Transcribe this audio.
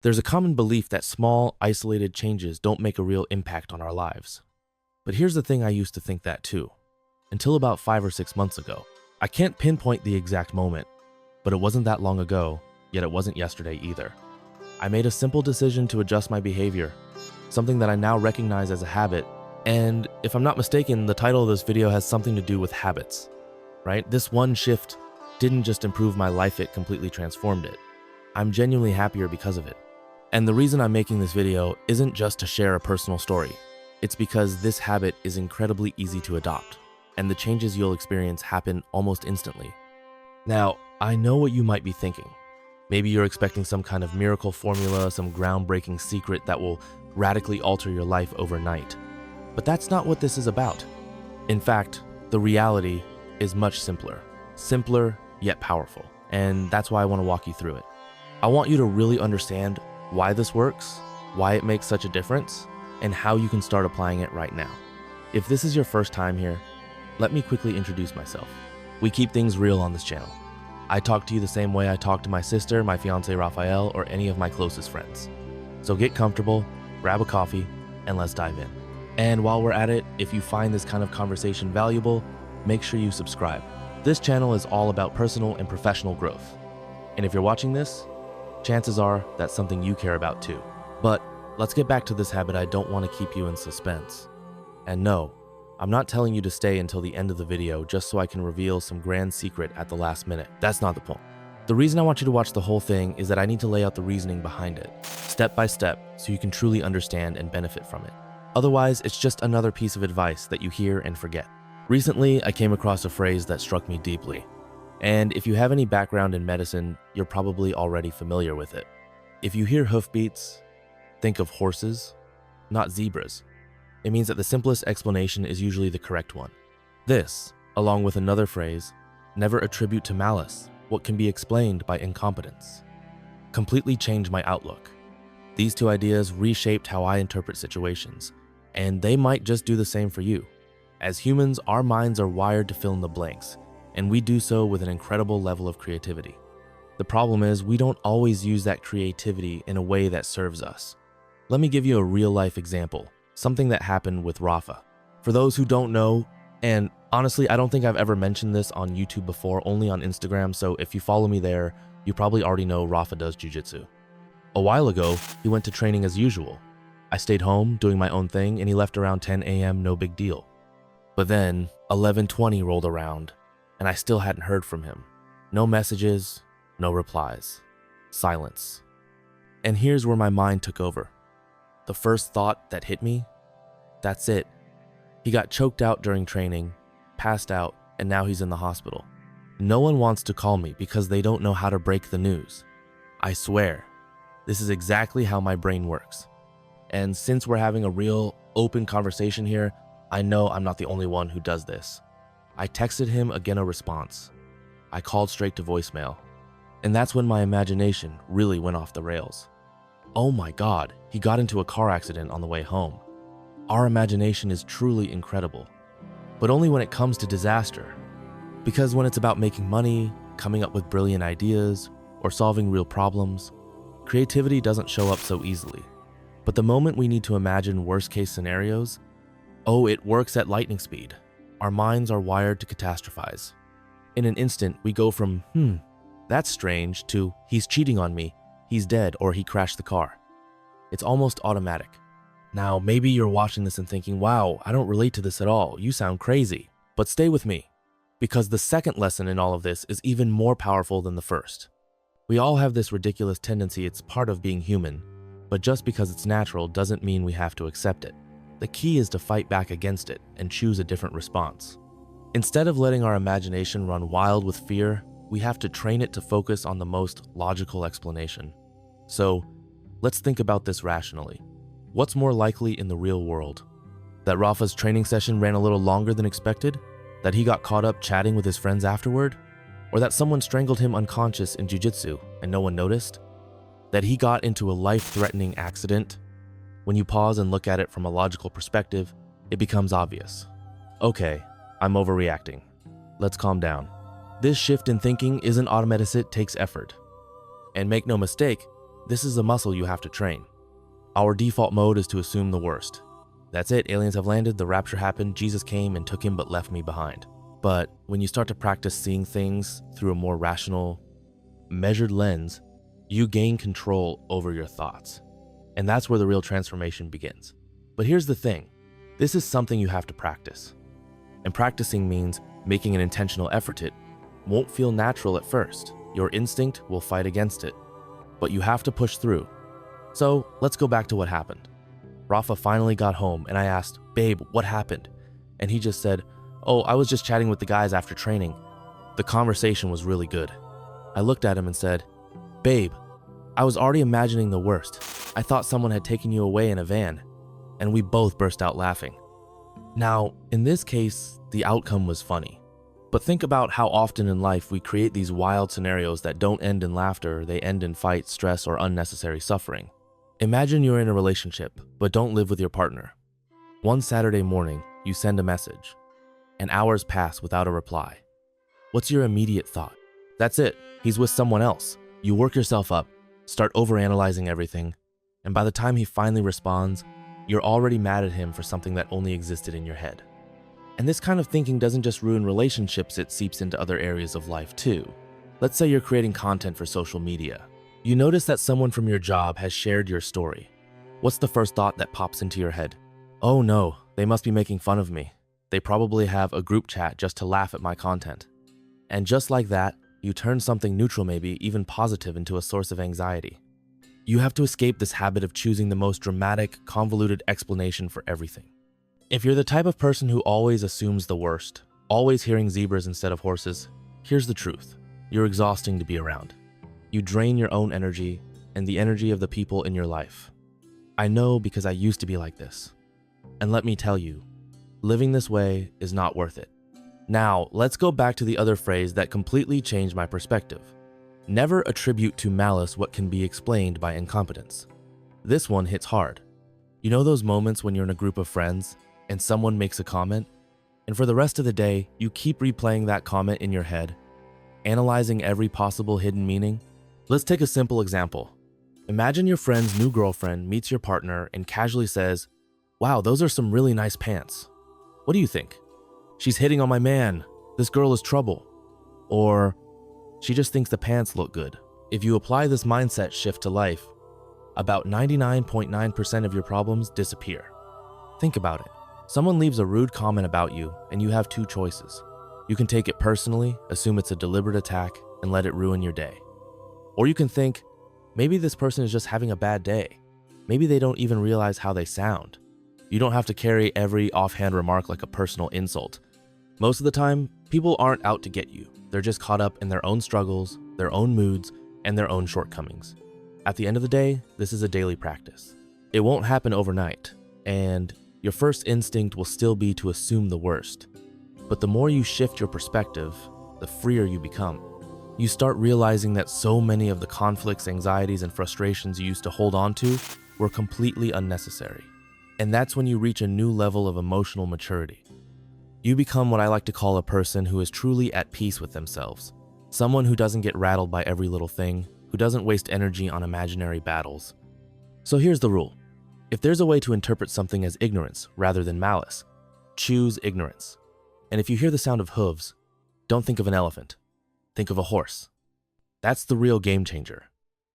There's a common belief that small, isolated changes don't make a real impact on our lives. But here's the thing, I used to think that too, until about 5 or 6 months ago. I can't pinpoint the exact moment, but it wasn't that long ago, yet it wasn't yesterday either. I made a simple decision to adjust my behavior, something that I now recognize as a habit, and if I'm not mistaken, the title of this video has something to do with habits, right? This one shift didn't just improve my life, it completely transformed it. I'm genuinely happier because of it. And the reason I'm making this video isn't just to share a personal story. It's because this habit is incredibly easy to adopt, and the changes you'll experience happen almost instantly. Now, I know what you might be thinking. Maybe you're expecting some kind of miracle formula, some groundbreaking secret that will radically alter your life overnight. But that's not what this is about. In fact, the reality is much simpler. Simpler, yet powerful. And that's why I want to walk you through it. I want you to really understand why this works, why it makes such a difference, and how you can start applying it right now. If this is your first time here, let me quickly introduce myself. We keep things real on this channel. I talk to you the same way I talk to my sister, my fiance Raphael, or any of my closest friends. So get comfortable, grab a coffee, and let's dive in. And while we're at it, if you find this kind of conversation valuable, make sure you subscribe. This channel is all about personal and professional growth. And if you're watching this, chances are that's something you care about too. But let's get back to this habit. I don't want to keep you in suspense. And no, I'm not telling you to stay until the end of the video just so I can reveal some grand secret at the last minute. That's not the point. The reason I want you to watch the whole thing is that I need to lay out the reasoning behind it, step by step, so you can truly understand and benefit from it. Otherwise, it's just another piece of advice that you hear and forget. Recently, I came across a phrase that struck me deeply. And if you have any background in medicine, you're probably already familiar with it. If you hear hoofbeats, think of horses, not zebras. It means that the simplest explanation is usually the correct one. This, along with another phrase, never attribute to malice what can be explained by incompetence, completely changed my outlook. These two ideas reshaped how I interpret situations, and they might just do the same for you. As humans, our minds are wired to fill in the blanks, and we do so with an incredible level of creativity. The problem is, we don't always use that creativity in a way that serves us. Let me give you a real-life example, something that happened with Rafa. For those who don't know, and honestly, I don't think I've ever mentioned this on YouTube before, only on Instagram, so if you follow me there, you probably already know Rafa does jiu-jitsu. A while ago, he went to training as usual. I stayed home doing my own thing, and he left around 10 a.m., no big deal. But then, 11:20 rolled around, and I still hadn't heard from him. No messages, no replies, silence. And here's where my mind took over. The first thought that hit me, that's it. He got choked out during training, passed out, and now he's in the hospital. No one wants to call me because they don't know how to break the news. I swear, this is exactly how my brain works. And since we're having a real open conversation here, I know I'm not the only one who does this. I texted him again a response. I called straight to voicemail. And that's when my imagination really went off the rails. Oh my God, he got into a car accident on the way home. Our imagination is truly incredible, but only when it comes to disaster. Because when it's about making money, coming up with brilliant ideas, or solving real problems, creativity doesn't show up so easily. But the moment we need to imagine worst-case scenarios, oh, it works at lightning speed. Our minds are wired to catastrophize. In an instant, we go from, that's strange, to he's cheating on me, he's dead, or he crashed the car. It's almost automatic. Now, maybe you're watching this and thinking, wow, I don't relate to this at all. You sound crazy. But stay with me, because the second lesson in all of this is even more powerful than the first. We all have this ridiculous tendency, it's part of being human, but just because it's natural doesn't mean we have to accept it. The key is to fight back against it and choose a different response. Instead of letting our imagination run wild with fear, we have to train it to focus on the most logical explanation. So, let's think about this rationally. What's more likely in the real world? That Rafa's training session ran a little longer than expected? That he got caught up chatting with his friends afterward? Or that someone strangled him unconscious in jiu-jitsu and no one noticed? That he got into a life-threatening accident? When you pause and look at it from a logical perspective, it becomes obvious. Okay, I'm overreacting. Let's calm down. This shift in thinking isn't automatic, it takes effort. And make no mistake, This is a muscle you have to train. Our default mode is to assume the worst. That's it, aliens have landed, the rapture happened, Jesus came and took him but left me behind. But when you start to practice seeing things through a more rational, measured lens, you gain control over your thoughts. And that's where the real transformation begins. But here's the thing, this is something you have to practice. And practicing means making an intentional effort. It won't feel natural at first. Your instinct will fight against it. But you have to push through. So let's go back to what happened. Rafa finally got home and I asked, "Babe, what happened?" And he just said, "Oh, I was just chatting with the guys after training. The conversation was really good." I looked at him and said, "Babe, I was already imagining the worst. I thought someone had taken you away in a van." And we both burst out laughing. Now, in this case, the outcome was funny. But think about how often in life we create these wild scenarios that don't end in laughter, they end in fight, stress, or unnecessary suffering. Imagine you're in a relationship, but don't live with your partner. One Saturday morning, you send a message, and hours pass without a reply. What's your immediate thought? That's it, he's with someone else. You work yourself up, start overanalyzing everything, and by the time he finally responds, you're already mad at him for something that only existed in your head. And this kind of thinking doesn't just ruin relationships, it seeps into other areas of life too. Let's say you're creating content for social media. You notice that someone from your job has shared your story. What's the first thought that pops into your head? Oh no, they must be making fun of me. They probably have a group chat just to laugh at my content. And just like that, you turn something neutral, maybe even positive, into a source of anxiety. You have to escape this habit of choosing the most dramatic, convoluted explanation for everything. If you're the type of person who always assumes the worst, always hearing zebras instead of horses, here's the truth. You're exhausting to be around. You drain your own energy and the energy of the people in your life. I know because I used to be like this. And let me tell you, living this way is not worth it. Now, let's go back to the other phrase that completely changed my perspective. Never attribute to malice what can be explained by incompetence. This one hits hard. You know those moments when you're in a group of friends and someone makes a comment, and for the rest of the day, you keep replaying that comment in your head, analyzing every possible hidden meaning? Let's take a simple example. Imagine your friend's new girlfriend meets your partner and casually says, "Wow, those are some really nice pants." What do you think? "She's hitting on my man. This girl is trouble." Or, "She just thinks the pants look good." If you apply this mindset shift to life, about 99.9% of your problems disappear. Think about it. Someone leaves a rude comment about you, and you have two choices. You can take it personally, assume it's a deliberate attack, and let it ruin your day. Or you can think, maybe this person is just having a bad day. Maybe they don't even realize how they sound. You don't have to carry every offhand remark like a personal insult. Most of the time, people aren't out to get you. They're just caught up in their own struggles, their own moods, and their own shortcomings. At the end of the day, this is a daily practice. It won't happen overnight, and your first instinct will still be to assume the worst. But the more you shift your perspective, the freer you become. You start realizing that so many of the conflicts, anxieties, and frustrations you used to hold on to were completely unnecessary. And that's when you reach a new level of emotional maturity. You become what I like to call a person who is truly at peace with themselves. Someone who doesn't get rattled by every little thing, who doesn't waste energy on imaginary battles. So here's the rule. If there's a way to interpret something as ignorance rather than malice, choose ignorance. And if you hear the sound of hooves, don't think of an elephant. Think of a horse. That's the real game changer.